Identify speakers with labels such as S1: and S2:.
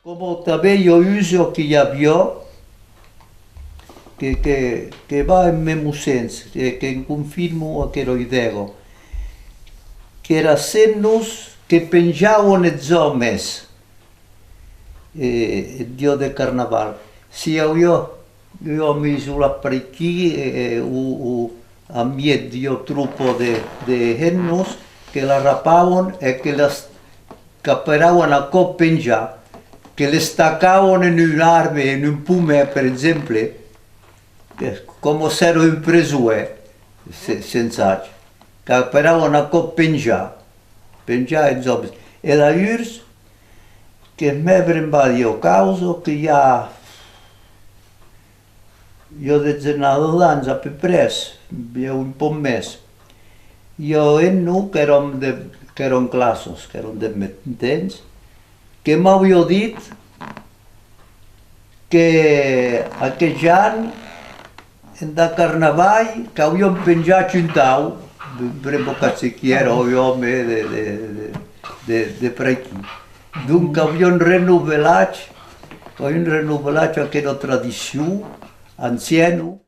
S1: Como também eu uso que já viu, que vai em mesmo senso, que confirmo aquilo ideia, que era cenos que penjavam nos homens, dia de carnaval. Se eu me isola per aqui, a mio gruppo de hennos che la rapavano e che la caperavano a coppengia, che le staccavano in un'arme, in un pume per esempio, come se erano impresue, senza caperavano a coppengia, pengia insomma. E da urs che me prembadio causa che ja io de giornata danza per presso, un po' mese. Io e nu che erano classes, che erano de mettents, che mi avevo detto che aquell anno, da carnaval, che avevano pengiato un tau, per caccichiera, ovviamente, de per aquí. Dunque avevano rinnovato quella tradizione, anziano.